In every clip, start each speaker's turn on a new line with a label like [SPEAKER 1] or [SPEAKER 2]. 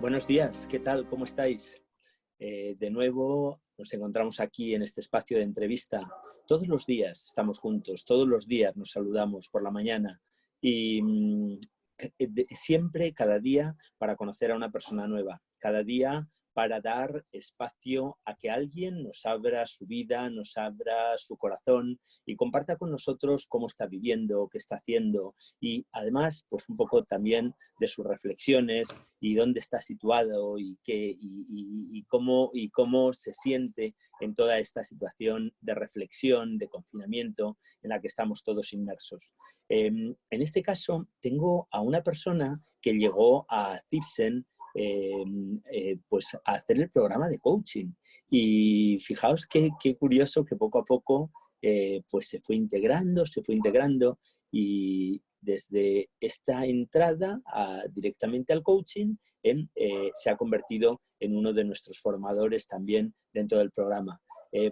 [SPEAKER 1] Buenos días, ¿qué tal? ¿Cómo estáis? De nuevo nos encontramos aquí en este espacio de entrevista. Todos los días estamos juntos, todos los días nos saludamos por la mañana y siempre, cada día, para conocer a una persona nueva, cada día para dar espacio a que alguien nos abra su vida, nos abra su corazón y comparta con nosotros cómo está viviendo, qué está haciendo y además, pues un poco también de sus reflexiones y dónde está situado y cómo se siente en toda esta situación de reflexión, de confinamiento en la que estamos todos inmersos. En este caso, tengo a una persona que llegó a Cibsen pues a hacer el programa de coaching. Y fijaos qué curioso que poco a poco pues se fue integrando y desde esta entrada directamente al coaching se ha convertido en uno de nuestros formadores también dentro del programa.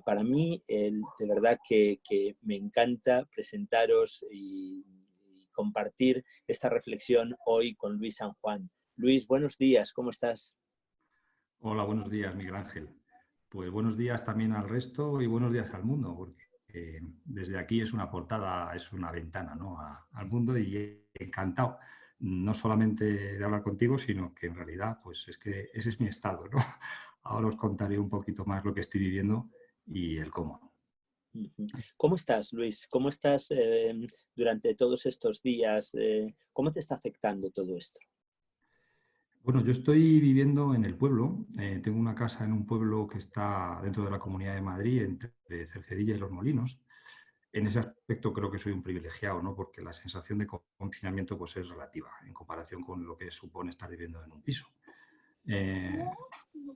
[SPEAKER 1] Para mí, de verdad que me encanta presentaros y compartir esta reflexión hoy con Luis San Juan. Luis, buenos días, ¿cómo estás?
[SPEAKER 2] Hola, buenos días, Miguel Ángel. Pues buenos días también al resto y buenos días al mundo, porque desde aquí es una portada, es una ventana, ¿no? Al mundo y encantado, no solamente de hablar contigo, sino que en realidad pues es que ese es mi estado, ¿no? Ahora os contaré un poquito más lo que estoy viviendo y el cómo.
[SPEAKER 1] ¿Cómo estás, Luis? ¿Cómo estás durante todos estos días? ¿Cómo te está afectando todo esto?
[SPEAKER 2] Bueno, yo estoy viviendo en el pueblo, tengo una casa en un pueblo que está dentro de la Comunidad de Madrid, entre Cercedilla y Los Molinos. En ese aspecto creo que soy un privilegiado, ¿no? Porque la sensación de confinamiento pues, es relativa en comparación con lo que supone estar viviendo en un piso. Eh,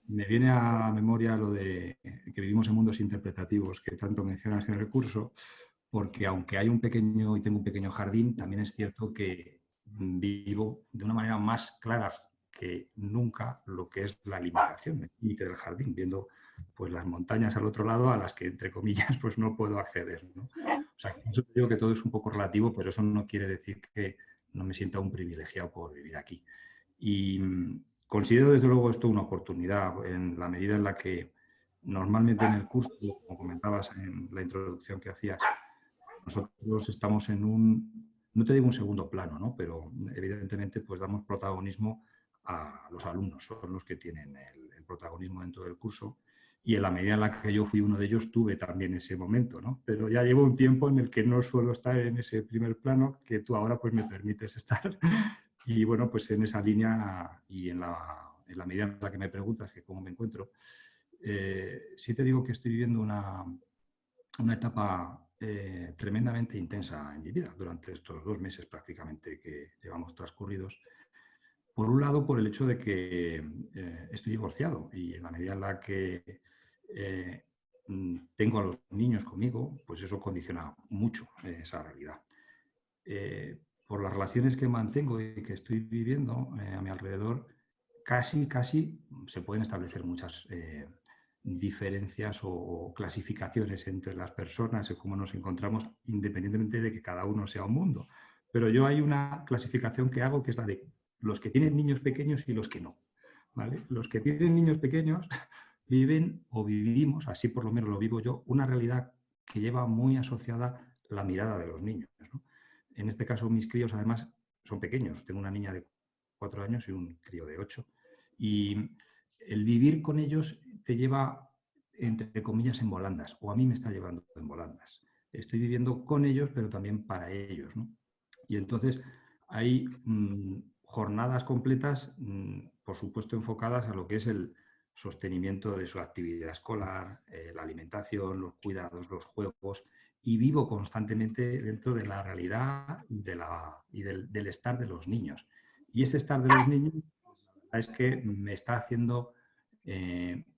[SPEAKER 2] Me viene a la memoria lo de que vivimos en mundos interpretativos que tanto mencionas en el curso, porque aunque hay un pequeño y tengo un pequeño jardín, también es cierto que vivo de una manera más clara que nunca lo que es la limitación, el límite del jardín, viendo pues las montañas al otro lado a las que, entre comillas, pues no puedo acceder, ¿no? O sea, por eso digo que todo es un poco relativo, pero eso no quiere decir que no me sienta un privilegiado por vivir aquí. Y considero desde luego esto una oportunidad en la medida en la que normalmente en el curso, como comentabas en la introducción que hacías, nosotros estamos en un, no te digo un segundo plano, ¿no? Pero evidentemente pues damos protagonismo a los alumnos, son los que tienen el protagonismo dentro del curso y en la medida en la que yo fui uno de ellos tuve también ese momento, ¿no? Pero ya llevo un tiempo en el que no suelo estar en ese primer plano que tú ahora pues me permites estar y bueno, pues en esa línea y en la medida en la que me preguntas que cómo me encuentro, sí te digo que estoy viviendo una etapa tremendamente intensa en mi vida durante estos 2 meses prácticamente que llevamos transcurridos. Por un lado, por el hecho de que estoy divorciado y en la medida en la que eh, tengo a los niños conmigo, pues eso condiciona mucho esa realidad. Por las relaciones que mantengo y que estoy viviendo a mi alrededor, casi se pueden establecer muchas diferencias o clasificaciones entre las personas y cómo nos encontramos, independientemente de que cada uno sea un mundo. Pero yo hay una clasificación que hago que es la de los que tienen niños pequeños y los que no. ¿Vale? Los que tienen niños pequeños viven o vivimos, así por lo menos lo vivo yo, una realidad que lleva muy asociada la mirada de los niños, ¿no? En este caso, mis críos además son pequeños. Tengo una niña de 4 años y un crío de 8. Y el vivir con ellos te lleva, entre comillas, en volandas, o a mí me está llevando en volandas. Estoy viviendo con ellos, pero también para ellos, ¿no? Y entonces hay jornadas completas, por supuesto, enfocadas a lo que es el sostenimiento de su actividad escolar, la alimentación, los cuidados, los juegos, y vivo constantemente dentro de la realidad del estar de los niños. Y ese estar de los niños es que me está haciendo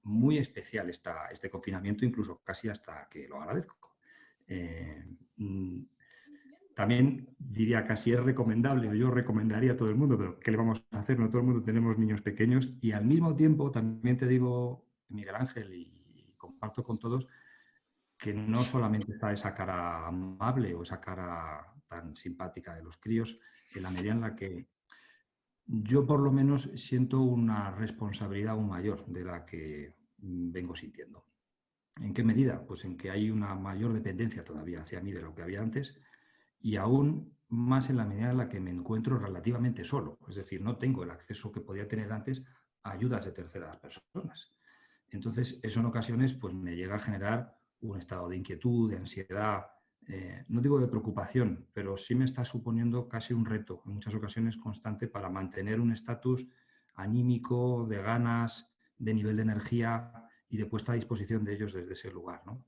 [SPEAKER 2] muy especial este confinamiento, incluso casi hasta que lo agradezco. Eh, mm, También diría casi es recomendable, o yo recomendaría a todo el mundo, pero ¿qué le vamos a hacer? No todo el mundo tenemos niños pequeños y al mismo tiempo también te digo, Miguel Ángel, y comparto con todos, que no solamente está esa cara amable o esa cara tan simpática de los críos, en la medida en la que yo por lo menos siento una responsabilidad aún mayor de la que vengo sintiendo. ¿En qué medida? Pues en que hay una mayor dependencia todavía hacia mí de lo que había antes y aún más en la medida en la que me encuentro relativamente solo. Es decir, no tengo el acceso que podía tener antes a ayudas de terceras personas. Entonces, eso en ocasiones pues, me llega a generar un estado de inquietud, de ansiedad, no digo de preocupación, pero sí me está suponiendo casi un reto, en muchas ocasiones constante, para mantener un estatus anímico, de ganas, de nivel de energía y de puesta a disposición de ellos desde ese lugar, ¿no?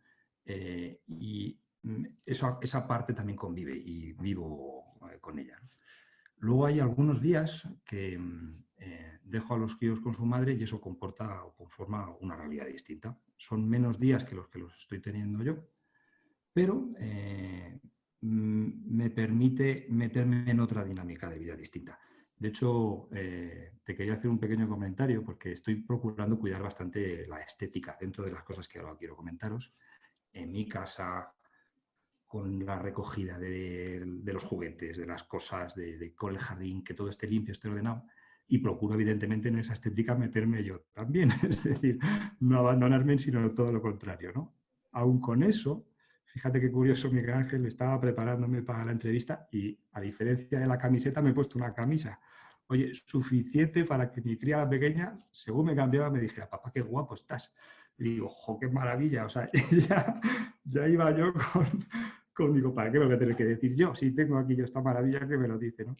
[SPEAKER 2] Y esa parte también convive y vivo con ella, ¿no? Luego hay algunos días que dejo a los críos con su madre y eso comporta o conforma una realidad distinta. Son menos días que los estoy teniendo yo, pero me permite meterme en otra dinámica de vida distinta. De hecho, te quería hacer un pequeño comentario porque estoy procurando cuidar bastante la estética dentro de las cosas que ahora quiero comentaros. En mi casa, con la recogida de los juguetes, de las cosas, con el jardín, que todo esté limpio, esté ordenado. Y procuro, evidentemente, en esa estética meterme yo también. Es decir, no abandonarme, sino todo lo contrario, ¿no? Aún con eso, fíjate qué curioso, Miguel Ángel, estaba preparándome para la entrevista y, a diferencia de la camiseta, me he puesto una camisa. Oye, suficiente para que mi cría, la pequeña, según me cambiaba, me dijera, papá, qué guapo estás. Y digo, jo, qué maravilla. O sea, ya iba yo digo, ¿para qué me voy a tener que decir yo? Si tengo aquí yo esta maravilla que me lo dice, ¿no?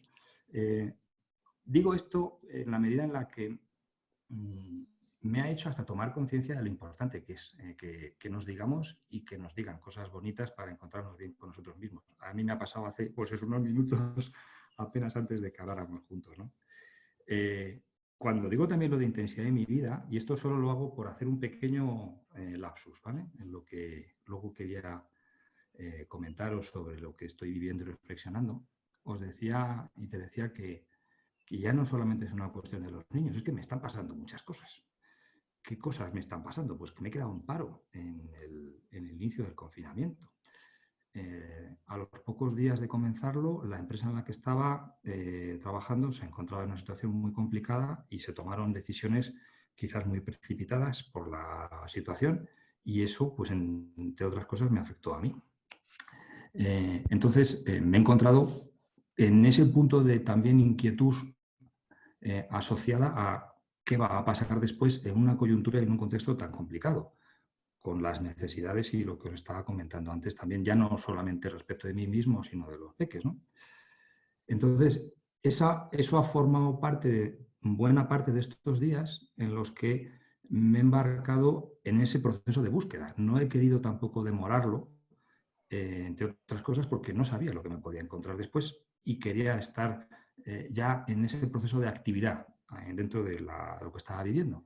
[SPEAKER 2] Digo esto en la medida en la que me ha hecho hasta tomar conciencia de lo importante que es que nos digamos y que nos digan cosas bonitas para encontrarnos bien con nosotros mismos. A mí me ha pasado hace pues, unos minutos apenas antes de que habláramos juntos, ¿no? Cuando digo también lo de intensidad en mi vida, y esto solo lo hago por hacer un pequeño lapsus, ¿vale? En lo que luego quería comentaros sobre lo que estoy viviendo y reflexionando, os decía y te decía que ya no solamente es una cuestión de los niños, es que me están pasando muchas cosas. ¿Qué cosas me están pasando? Pues que me he quedado en paro en el inicio del confinamiento. A los pocos días de comenzarlo, la empresa en la que estaba trabajando se encontraba en una situación muy complicada y se tomaron decisiones quizás muy precipitadas por la situación y eso, pues entre otras cosas, me afectó a mí. Entonces, me he encontrado en ese punto de también inquietud asociada a qué va a pasar después en una coyuntura y en un contexto tan complicado, con las necesidades y lo que os estaba comentando antes también, ya no solamente respecto de mí mismo, sino de los peques, ¿no? Entonces, eso ha formado parte de buena parte de estos días en los que me he embarcado en ese proceso de búsqueda. No he querido tampoco demorarlo, entre otras cosas porque no sabía lo que me podía encontrar después y quería estar ya en ese proceso de actividad dentro de lo que estaba viviendo.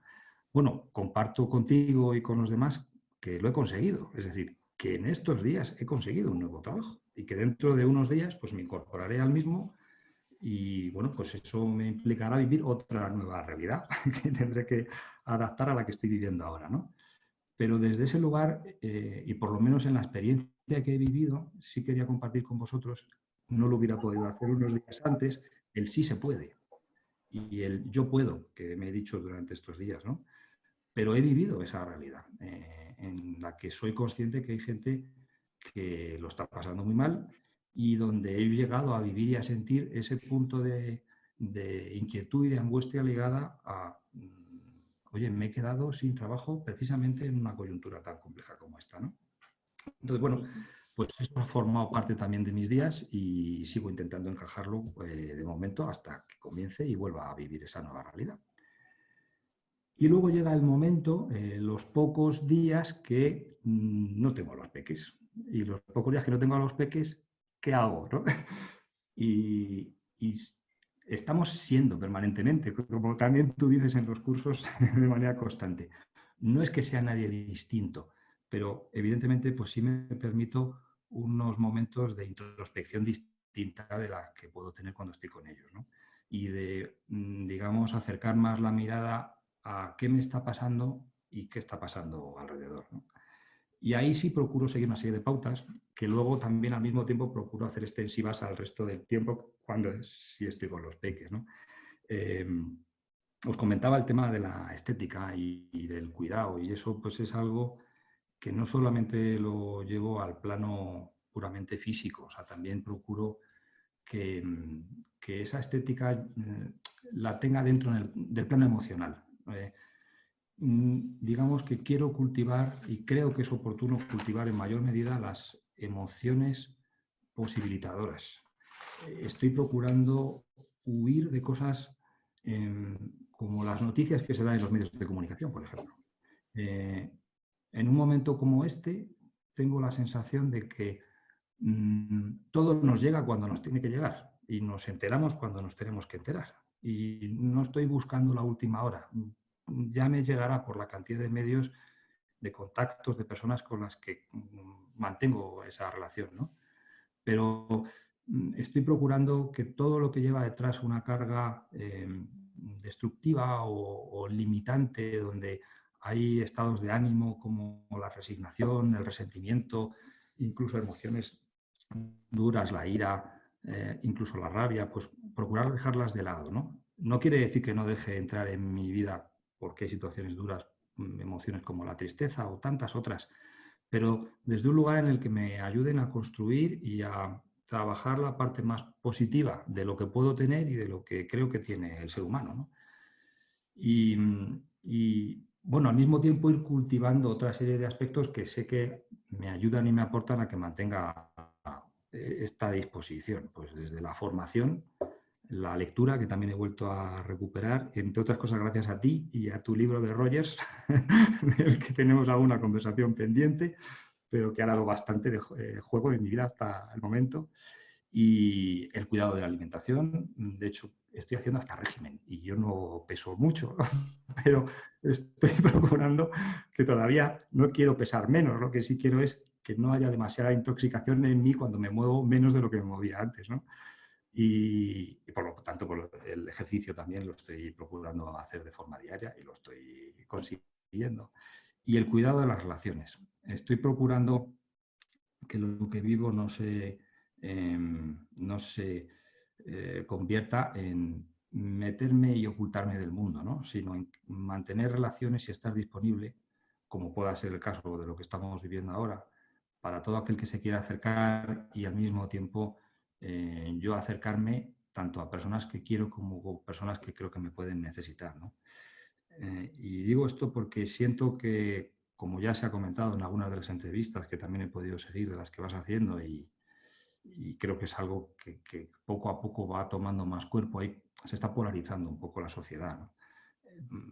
[SPEAKER 2] Bueno, comparto contigo y con los demás que lo he conseguido, es decir, que en estos días he conseguido un nuevo trabajo y que dentro de unos días pues me incorporaré al mismo y bueno, pues eso me implicará vivir otra nueva realidad que tendré que adaptar a la que estoy viviendo ahora, ¿no? Pero desde ese lugar, y por lo menos en la experiencia que he vivido, sí quería compartir con vosotros, no lo hubiera podido hacer unos días antes, el sí se puede y el yo puedo, que me he dicho durante estos días, ¿no? Pero he vivido esa realidad en la que soy consciente que hay gente que lo está pasando muy mal y donde he llegado a vivir y a sentir ese punto de inquietud y de angustia ligada a, oye, me he quedado sin trabajo precisamente en una coyuntura tan compleja como esta, ¿no? Entonces, bueno, pues eso ha formado parte también de mis días y sigo intentando encajarlo de momento hasta que comience y vuelva a vivir esa nueva realidad. Y luego llega el momento, los pocos días que no tengo a los peques. Y los pocos días que no tengo a los peques, ¿qué hago? ¿No? Y estamos siendo permanentemente, como también tú dices en los cursos, de manera constante. No es que sea nadie distinto, pero evidentemente pues sí me permito unos momentos de introspección distinta de la que puedo tener cuando estoy con ellos, ¿no? Y de, digamos, acercar más la mirada a qué me está pasando y qué está pasando alrededor, ¿no? Y ahí sí procuro seguir una serie de pautas que luego también al mismo tiempo procuro hacer extensivas al resto del tiempo cuando sí estoy con los peques, ¿no? os comentaba el tema de la estética y del cuidado, y eso pues es algo que no solamente lo llevo al plano puramente físico, o sea, también procuro que, que esa estética la tenga dentro del plano emocional. Digamos que quiero cultivar, y creo que es oportuno cultivar en mayor medida, las emociones posibilitadoras. Estoy procurando huir de cosas como las noticias que se dan en los medios de comunicación, por ejemplo. En un momento como este, tengo la sensación de que todo nos llega cuando nos tiene que llegar y nos enteramos cuando nos tenemos que enterar. Y no estoy buscando la última hora. Ya me llegará por la cantidad de medios, de contactos, de personas con las que mantengo esa relación, ¿no? Pero estoy procurando que todo lo que lleva detrás una carga destructiva o limitante, donde hay estados de ánimo como la resignación, el resentimiento, incluso emociones duras, la ira, incluso la rabia, pues procurar dejarlas de lado, ¿no? No quiere decir que no deje entrar en mi vida porque hay situaciones duras, emociones como la tristeza o tantas otras, pero desde un lugar en el que me ayuden a construir y a trabajar la parte más positiva de lo que puedo tener y de lo que creo que tiene el ser humano, ¿no? Y, bueno, al mismo tiempo ir cultivando otra serie de aspectos que sé que me ayudan y me aportan a que mantenga esta disposición, pues desde la formación, la lectura, que también he vuelto a recuperar, entre otras cosas gracias a ti y a tu libro de Rogers, del que tenemos alguna conversación pendiente, pero que ha dado bastante de juego en mi vida hasta el momento. Y el cuidado de la alimentación, de hecho, estoy haciendo hasta régimen y yo no peso mucho, pero estoy procurando que todavía no quiero pesar menos, lo que sí quiero es que no haya demasiada intoxicación en mí cuando me muevo menos de lo que me movía antes, ¿no? Y por lo tanto, el ejercicio también lo estoy procurando hacer de forma diaria y lo estoy consiguiendo. Y el cuidado de las relaciones. Estoy procurando que lo que vivo no se convierta en meterme y ocultarme del mundo, ¿no? Sino en mantener relaciones y estar disponible, como pueda ser el caso de lo que estamos viviendo ahora, para todo aquel que se quiera acercar y al mismo tiempo yo acercarme tanto a personas que quiero como a personas que creo que me pueden necesitar, ¿no? Y digo esto porque siento que, como ya se ha comentado en algunas de las entrevistas que también he podido seguir de las que vas haciendo, y creo que es algo que poco a poco va tomando más cuerpo, ahí se está polarizando un poco la sociedad, ¿no?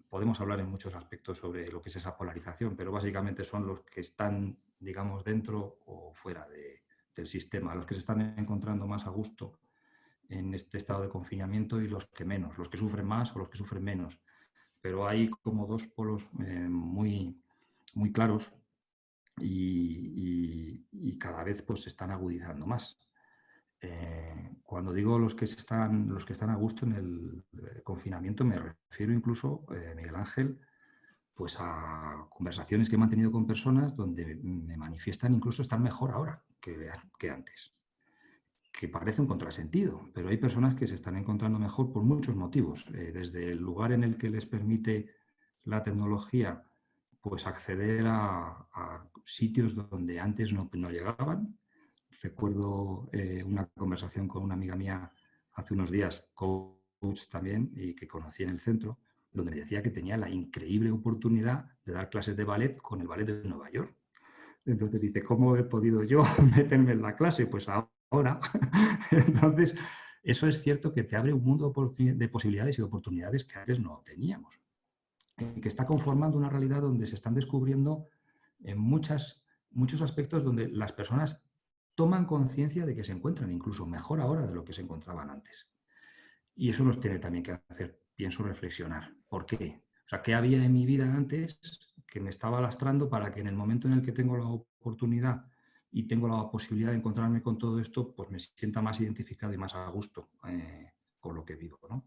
[SPEAKER 2] Podemos hablar en muchos aspectos sobre lo que es esa polarización, pero básicamente son los que están, digamos, dentro o fuera del sistema, los que se están encontrando más a gusto en este estado de confinamiento y los que menos, los que sufren más o los que sufren menos. Pero hay como dos polos muy, muy claros y cada vez pues se están agudizando más. Cuando digo los que están a gusto en el confinamiento, me refiero incluso, Miguel Ángel, pues a conversaciones que he mantenido con personas donde me manifiestan incluso estar mejor ahora que antes, que parece un contrasentido, pero hay personas que se están encontrando mejor por muchos motivos, desde el lugar en el que les permite la tecnología pues acceder a sitios donde antes no llegaban. Recuerdo una conversación con una amiga mía hace unos días, coach también, y que conocí en el centro, donde me decía que tenía la increíble oportunidad de dar clases de ballet con el ballet de Nueva York. Entonces dice, ¿cómo he podido yo meterme en la clase? Pues ahora. Entonces, eso es cierto que te abre un mundo de posibilidades y oportunidades que antes no teníamos. Que está conformando una realidad donde se están descubriendo en muchos aspectos donde las personas toman conciencia de que se encuentran incluso mejor ahora de lo que se encontraban antes. Y eso nos tiene también que hacer, pienso, reflexionar. ¿Por qué? O sea, ¿qué había en mi vida antes que me estaba lastrando para que en el momento en el que tengo la oportunidad y tengo la posibilidad de encontrarme con todo esto, pues me sienta más identificado y más a gusto con lo que vivo, ¿no?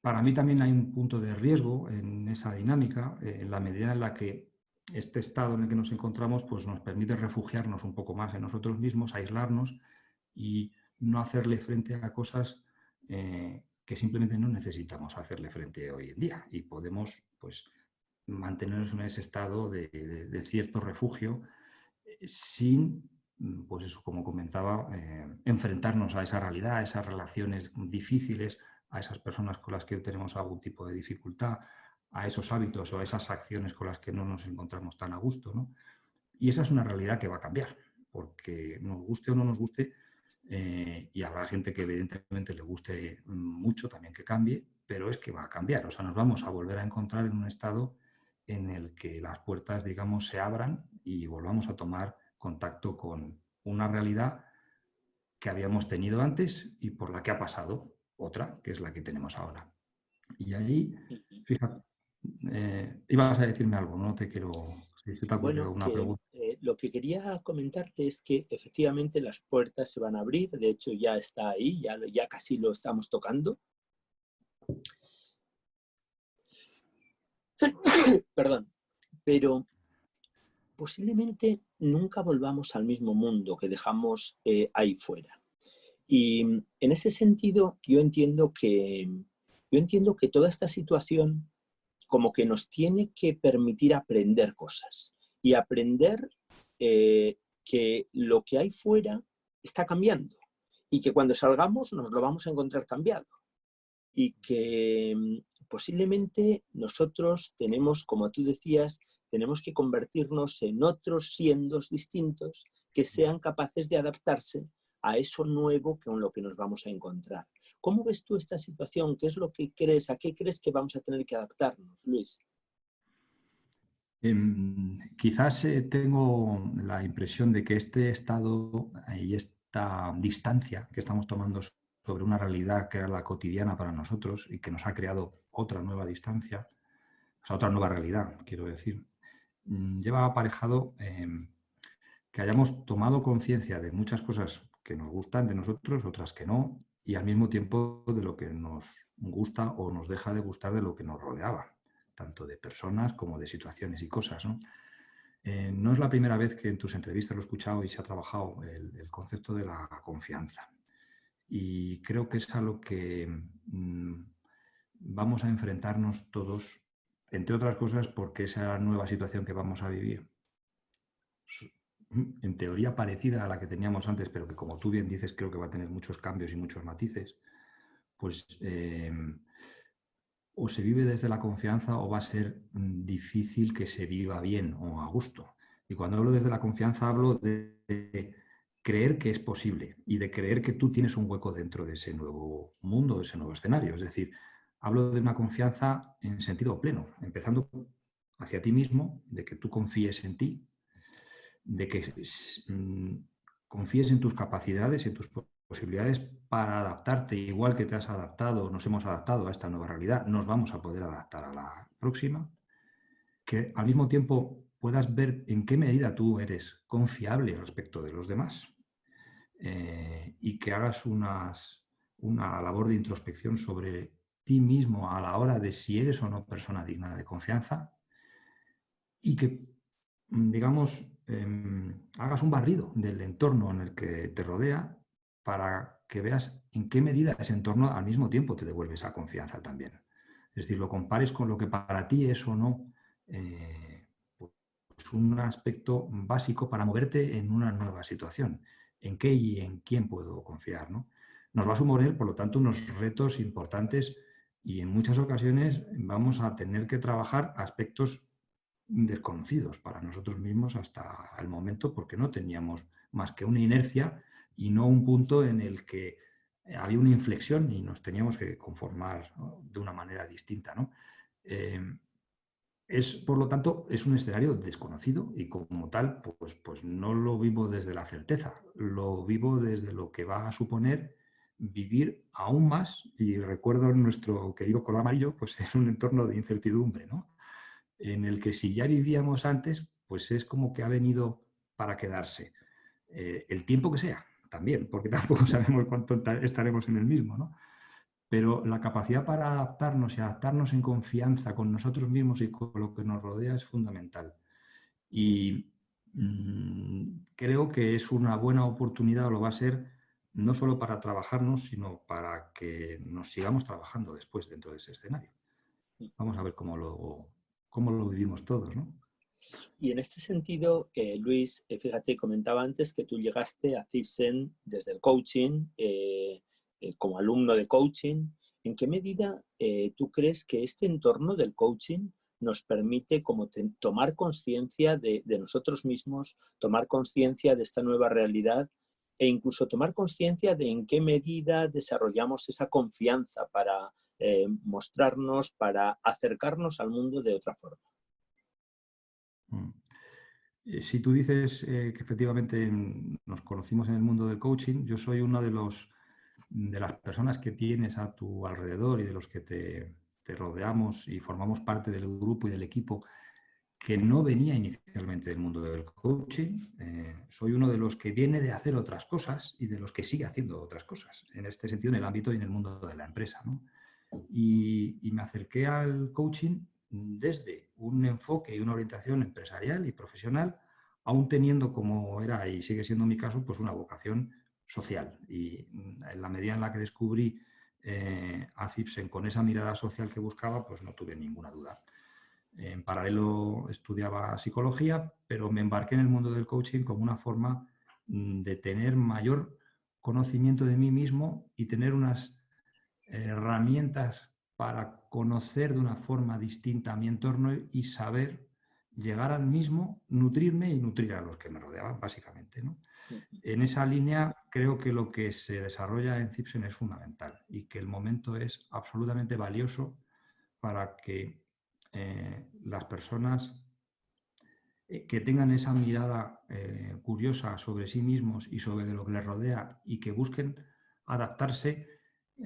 [SPEAKER 2] Para mí también hay un punto de riesgo en esa dinámica, en la medida en la que este estado en el que nos encontramos pues nos permite refugiarnos un poco más en nosotros mismos, aislarnos y no hacerle frente a cosas que simplemente no necesitamos hacerle frente hoy en día y podemos, pues, mantenernos en ese estado de cierto refugio sin, pues eso, como comentaba, enfrentarnos a esa realidad, a esas relaciones difíciles, a esas personas con las que tenemos algún tipo de dificultad, a esos hábitos o a esas acciones con las que no nos encontramos tan a gusto, ¿no? Y esa es una realidad que va a cambiar, porque nos guste o no nos guste, y habrá gente que evidentemente le guste mucho también que cambie, pero es que va a cambiar. O sea, nos vamos a volver a encontrar en un estado en el que las puertas, digamos, se abran y volvamos a tomar contacto con una realidad que habíamos tenido antes y por la que ha pasado otra, que es la que tenemos ahora. Y ahí,
[SPEAKER 1] Ujú.
[SPEAKER 2] fíjate, ibas a decirme algo, no te quiero, si se te ha ocurrido
[SPEAKER 1] Bueno,
[SPEAKER 2] alguna
[SPEAKER 1] que
[SPEAKER 2] pregunta.
[SPEAKER 1] lo que quería comentarte es que efectivamente las puertas se van a abrir, de hecho ya está ahí, ya casi lo estamos tocando. Perdón, pero posiblemente nunca volvamos al mismo mundo que dejamos ahí fuera. Y en ese sentido, yo entiendo que toda esta situación como que nos tiene que permitir aprender cosas y aprender que lo que hay fuera está cambiando y que cuando salgamos nos lo vamos a encontrar cambiado y que posiblemente nosotros tenemos, como tú decías, tenemos que convertirnos en otros siendos distintos que sean capaces de adaptarse a eso nuevo con lo que nos vamos a encontrar. ¿Cómo ves tú esta situación? ¿Qué es lo que crees? ¿A qué crees que vamos a tener que adaptarnos, Luis?
[SPEAKER 2] Quizás tengo la impresión de que este estado y esta distancia que estamos tomando sobre una realidad que era la cotidiana para nosotros y que nos ha creado otra nueva distancia, o sea, otra nueva realidad, quiero decir, lleva aparejado que hayamos tomado conciencia de muchas cosas que nos gustan de nosotros, otras que no, y al mismo tiempo de lo que nos gusta o nos deja de gustar de lo que nos rodeaba, tanto de personas como de situaciones y cosas, ¿no? No es la primera vez que en tus entrevistas lo he escuchado y se ha trabajado el concepto de la confianza. Y creo que es a lo que vamos a enfrentarnos todos, entre otras cosas porque esa nueva situación que vamos a vivir, en teoría parecida a la que teníamos antes, pero que como tú bien dices creo que va a tener muchos cambios y muchos matices, pues o se vive desde la confianza o va a ser difícil que se viva bien o a gusto. Y cuando hablo desde la confianza hablo de creer que es posible y de creer que tú tienes un hueco dentro de ese nuevo mundo, de ese nuevo escenario. Es decir, hablo de una confianza en sentido pleno, empezando hacia ti mismo, de que tú confíes en ti, de que confíes en tus capacidades y en tus posibilidades para adaptarte, igual que te has adaptado, nos hemos adaptado a esta nueva realidad, nos vamos a poder adaptar a la próxima, que al mismo tiempo puedas ver en qué medida tú eres confiable respecto de los demás, y que hagas una labor de introspección sobre ti mismo a la hora de si eres o no persona digna de confianza y que, digamos, hagas un barrido del entorno en el que te rodea para que veas en qué medida ese entorno al mismo tiempo te devuelve esa confianza también. Es decir, lo compares con lo que para ti es o no pues un aspecto básico para moverte en una nueva situación. ¿En qué y en quién puedo confiar, ¿no? Nos va a suponer, por lo tanto, unos retos importantes y en muchas ocasiones vamos a tener que trabajar aspectos desconocidos para nosotros mismos hasta el momento porque no teníamos más que una inercia y no un punto en el que había una inflexión y nos teníamos que conformar, ¿no?, de una manera distinta, ¿no? Por lo tanto, es un escenario desconocido y como tal, pues no lo vivo desde la certeza, lo vivo desde lo que va a suponer vivir aún más, y recuerdo nuestro querido color amarillo, pues en un entorno de incertidumbre, ¿no?, en el que si ya vivíamos antes, pues es como que ha venido para quedarse. El tiempo que sea, también, porque tampoco sabemos cuánto estaremos en el mismo, ¿no? Pero la capacidad para adaptarnos y adaptarnos en confianza con nosotros mismos y con lo que nos rodea es fundamental. Y creo que es una buena oportunidad, o lo va a ser, no solo para trabajarnos, sino para que nos sigamos trabajando después dentro de ese escenario. Vamos a ver cómo lo vivimos todos, ¿no?
[SPEAKER 1] Y en este sentido, Luis, fíjate, comentaba antes que tú llegaste a Cibsen desde el coaching, como alumno de coaching. ¿En qué medida tú crees que este entorno del coaching nos permite como tomar conciencia de nosotros mismos, tomar conciencia de esta nueva realidad e incluso tomar conciencia de en qué medida desarrollamos esa confianza para mostrarnos, para acercarnos al mundo de otra forma?
[SPEAKER 2] Mm. Si tú dices que efectivamente nos conocimos en el mundo del coaching, yo soy uno de las personas que tienes a tu alrededor y de los que te rodeamos y formamos parte del grupo y del equipo que no venía inicialmente del mundo del coaching. Soy uno de los que viene de hacer otras cosas y de los que sigue haciendo otras cosas, en este sentido, en el ámbito y en el mundo de la empresa, ¿no? Y me acerqué al coaching desde un enfoque y una orientación empresarial y profesional, aún teniendo, como era y sigue siendo mi caso, pues una vocación social. Y en la medida en la que descubrí a Cibsen con esa mirada social que buscaba, pues no tuve ninguna duda. En paralelo estudiaba psicología, pero me embarqué en el mundo del coaching como una forma de tener mayor conocimiento de mí mismo y tener unas herramientas para conocer de una forma distinta a mi entorno y saber llegar al mismo, nutrirme y nutrir a los que me rodeaban, básicamente, ¿no? En esa línea creo que lo que se desarrolla en Cibsen es fundamental y que el momento es absolutamente valioso para que las personas que tengan esa mirada curiosa sobre sí mismos y sobre lo que les rodea y que busquen adaptarse,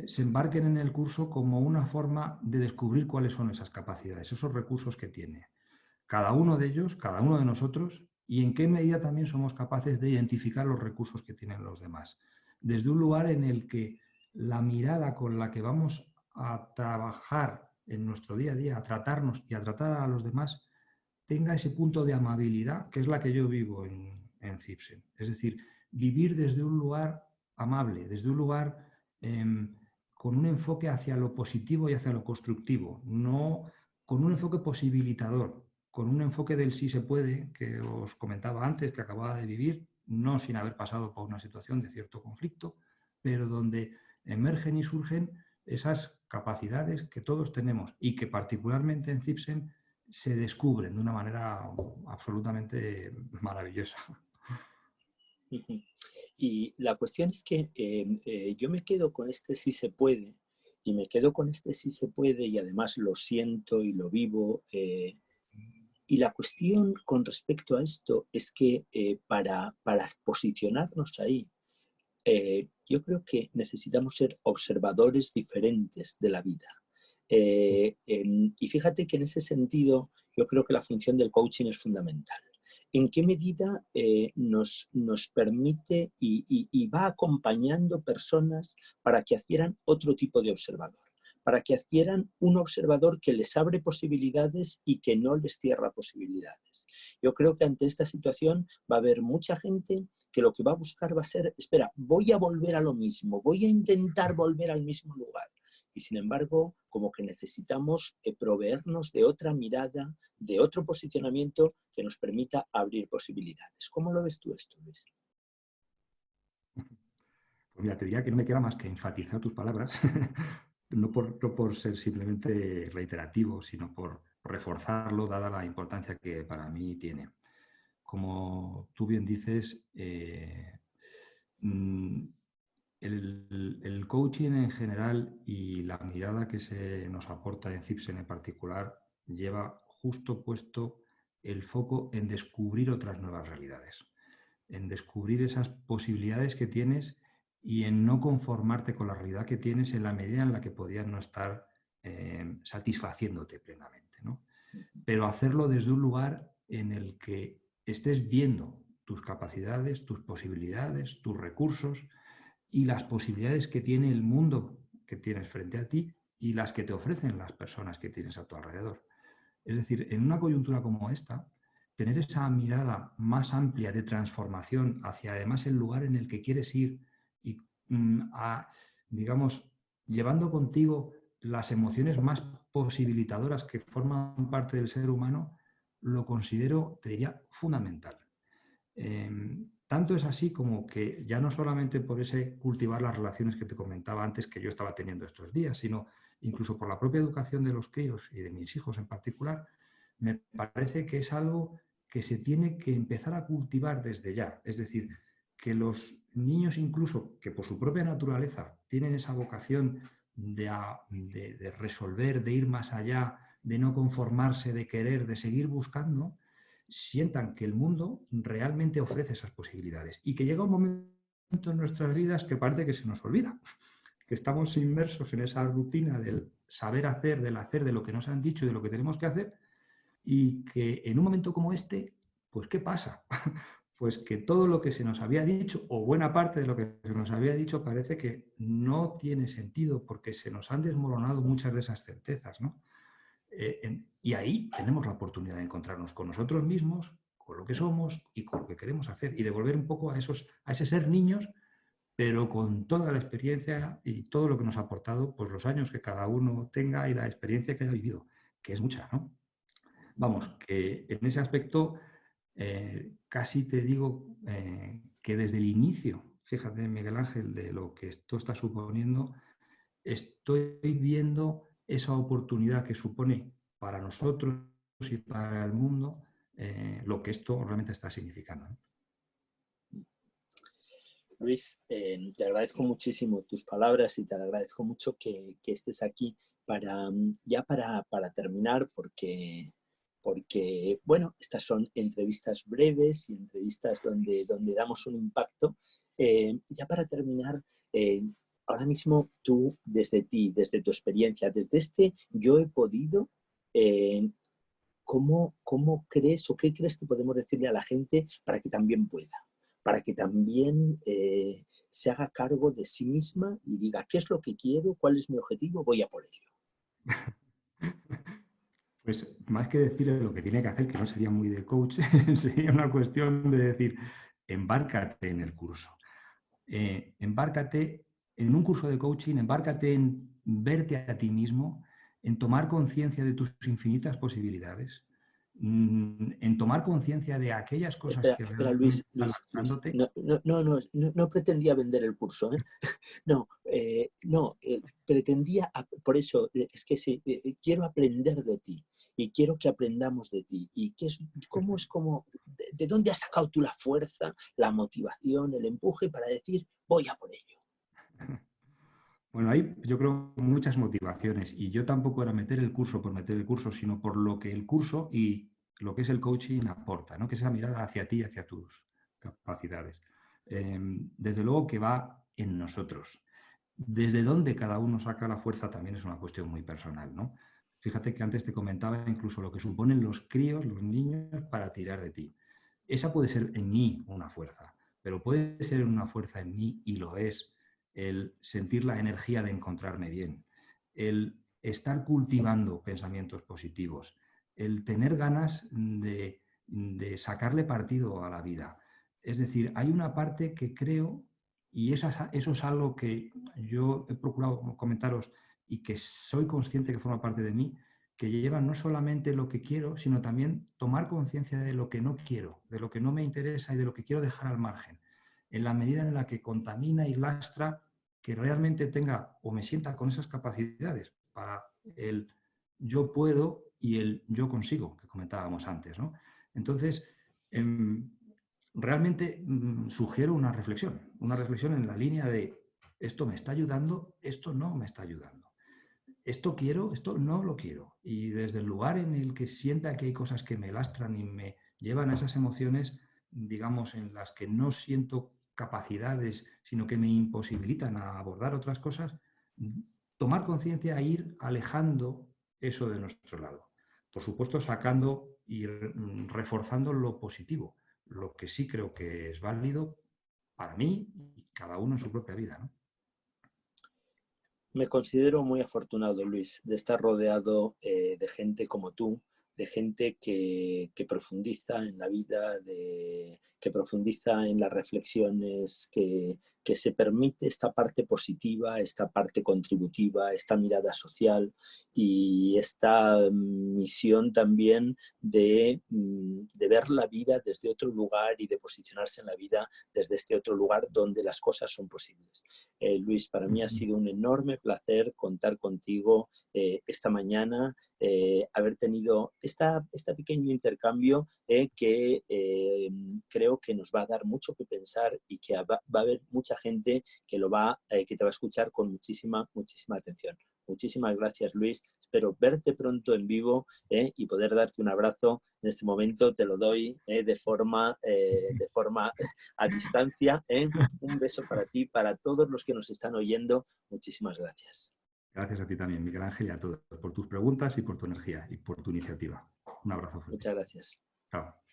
[SPEAKER 2] se embarquen en el curso como una forma de descubrir cuáles son esas capacidades, esos recursos que tiene cada uno de ellos, cada uno de nosotros, y en qué medida también somos capaces de identificar los recursos que tienen los demás. Desde un lugar en el que la mirada con la que vamos a trabajar en nuestro día a día, a tratarnos y a tratar a los demás, tenga ese punto de amabilidad, que es la que yo vivo en Cibsen. Es decir, vivir desde un lugar amable, desde un lugar con un enfoque hacia lo positivo y hacia lo constructivo, no con un enfoque posibilitador, con un enfoque del sí se puede, que os comentaba antes, que acababa de vivir, no sin haber pasado por una situación de cierto conflicto, pero donde emergen y surgen esas capacidades que todos tenemos y que particularmente en Cibsen se descubren de una manera absolutamente maravillosa.
[SPEAKER 1] Y la cuestión es que yo me quedo con este sí se puede, y me quedo con este sí se puede, y además lo siento y lo vivo. Y la cuestión con respecto a esto es que para posicionarnos ahí, yo creo que necesitamos ser observadores diferentes de la vida. Y fíjate que en ese sentido yo creo que la función del coaching es fundamental. ¿En qué medida nos permite y va acompañando personas para que adquieran otro tipo de observador? Para que adquieran un observador que les abre posibilidades y que no les cierra posibilidades. Yo creo que ante esta situación va a haber mucha gente que lo que va a buscar va a ser, espera, voy a volver a lo mismo, voy a intentar volver al mismo lugar. Y sin embargo, como que necesitamos proveernos de otra mirada, de otro posicionamiento que nos permita abrir posibilidades. ¿Cómo lo ves tú esto, Luis?
[SPEAKER 2] Pues mira, te diría que no me queda más que enfatizar tus palabras, no por ser simplemente reiterativo, sino por reforzarlo, dada la importancia que para mí tiene. Como tú bien dices, mm, el coaching en general y la mirada que se nos aporta en Cibsen en particular lleva justo puesto el foco en descubrir otras nuevas realidades, en descubrir esas posibilidades que tienes y en no conformarte con la realidad que tienes en la medida en la que podías no estar satisfaciéndote plenamente, ¿no? Pero hacerlo desde un lugar en el que estés viendo tus capacidades, tus posibilidades, tus recursos y las posibilidades que tiene el mundo que tienes frente a ti y las que te ofrecen las personas que tienes a tu alrededor. Es decir, en una coyuntura como esta, tener esa mirada más amplia de transformación hacia además el lugar en el que quieres ir y digamos, llevando contigo las emociones más posibilitadoras que forman parte del ser humano, lo considero, te diría, fundamental. Tanto es así como que ya no solamente por ese cultivar las relaciones que te comentaba antes que yo estaba teniendo estos días, sino incluso por la propia educación de los críos y de mis hijos en particular, me parece que es algo que se tiene que empezar a cultivar desde ya. Es decir, que los niños incluso, que por su propia naturaleza tienen esa vocación de resolver, de ir más allá, de no conformarse, de querer, de seguir buscando, sientan que el mundo realmente ofrece esas posibilidades y que llega un momento en nuestras vidas que parece que se nos olvida, que estamos inmersos en esa rutina del saber hacer, del hacer, de lo que nos han dicho y de lo que tenemos que hacer, y que en un momento como este, pues ¿qué pasa? Pues que todo lo que se nos había dicho, o buena parte de lo que se nos había dicho, parece que no tiene sentido porque se nos han desmoronado muchas de esas certezas, ¿no? Y ahí tenemos la oportunidad de encontrarnos con nosotros mismos, con lo que somos y con lo que queremos hacer, y de volver un poco a ese ser niños, pero con toda la experiencia y todo lo que nos ha aportado, pues los años que cada uno tenga y la experiencia que haya vivido, que es mucha, ¿no? Vamos, que en ese aspecto casi te digo que desde el inicio, fíjate, Miguel Ángel, de lo que esto está suponiendo, estoy viendo esa oportunidad que supone para nosotros y para el mundo lo que esto realmente está significando, ¿no?
[SPEAKER 1] Luis, te agradezco muchísimo tus palabras y te agradezco mucho que estés aquí para terminar, porque, bueno, estas son entrevistas breves y entrevistas donde damos un impacto. Ya para terminar, eh, ahora mismo tú, desde ti, desde tu experiencia, desde yo he podido, eh, ¿cómo crees o qué crees que podemos decirle a la gente para que también pueda? Para que también se haga cargo de sí misma y diga, ¿qué es lo que quiero? ¿Cuál es mi objetivo? Voy a por ello.
[SPEAKER 2] Pues más que decirle lo que tiene que hacer, que no sería muy de coach, sería una cuestión de decir, embárcate en el curso. Embárcate en un curso de coaching, embárcate en verte a ti mismo, en tomar conciencia de tus infinitas posibilidades, en tomar conciencia de aquellas cosas
[SPEAKER 1] Espera,
[SPEAKER 2] que
[SPEAKER 1] espera,
[SPEAKER 2] realmente están
[SPEAKER 1] Luis,
[SPEAKER 2] afectándote.
[SPEAKER 1] no pretendía vender el curso, ¿eh? No, pretendía, por eso, es que sí, quiero aprender de ti y quiero que aprendamos de ti. ¿Y cómo es como, de dónde has sacado tú la fuerza, la motivación, el empuje para decir, voy a por ello?
[SPEAKER 2] Bueno, hay yo creo muchas motivaciones y yo tampoco era meter el curso por meter el curso, sino por lo que el curso y lo que es el coaching aporta, ¿no? Que es esa mirada hacia ti y hacia tus capacidades. Desde luego que va en nosotros. Desde dónde cada uno saca la fuerza también es una cuestión muy personal, ¿no? Fíjate que antes te comentaba incluso lo que suponen los críos, los niños, para tirar de ti. Esa puede ser en mí una fuerza, pero puede ser una fuerza en mí, y lo es, el sentir la energía de encontrarme bien, el estar cultivando pensamientos positivos, el tener ganas de sacarle partido a la vida. Es decir, hay una parte que creo, y eso es algo que yo he procurado comentaros y que soy consciente que forma parte de mí, que lleva no solamente lo que quiero, sino también tomar conciencia de lo que no quiero, de lo que no me interesa y de lo que quiero dejar al margen. En la medida en la que contamina y lastra, que realmente tenga o me sienta con esas capacidades para el yo puedo y el yo consigo, que comentábamos antes, ¿no? Entonces, realmente sugiero una reflexión en la línea de esto me está ayudando, esto no me está ayudando. Esto quiero, esto no lo quiero. Y desde el lugar en el que sienta que hay cosas que me lastran y me llevan a esas emociones, digamos, en las que no siento capacidades, sino que me imposibilitan a abordar otras cosas, tomar conciencia e ir alejando eso de nuestro lado. Por supuesto, sacando y reforzando lo positivo, lo que sí creo que es válido para mí y cada uno en su propia vida, ¿no?
[SPEAKER 1] Me considero muy afortunado, Luis, de estar rodeado de gente como tú, de gente que profundiza en la vida, que profundiza en las reflexiones, que se permite esta parte positiva, esta parte contributiva, esta mirada social y esta misión también de ver la vida desde otro lugar y de posicionarse en la vida desde este otro lugar donde las cosas son posibles. Luis, para mí ha sido un enorme placer contar contigo esta mañana, haber tenido este pequeño intercambio que creo que nos va a dar mucho que pensar y que va a haber mucha gente que que te va a escuchar con muchísima atención. Muchísimas gracias, Luis. Espero verte pronto en vivo y poder darte un abrazo. En este momento te lo doy de forma a distancia. Un beso para ti, para todos los que nos están oyendo. Muchísimas gracias.
[SPEAKER 2] Gracias a ti también, Miguel Ángel, y a todos por tus preguntas y por tu energía y por tu iniciativa. Un abrazo fuerte.
[SPEAKER 1] Muchas gracias.
[SPEAKER 2] Chao.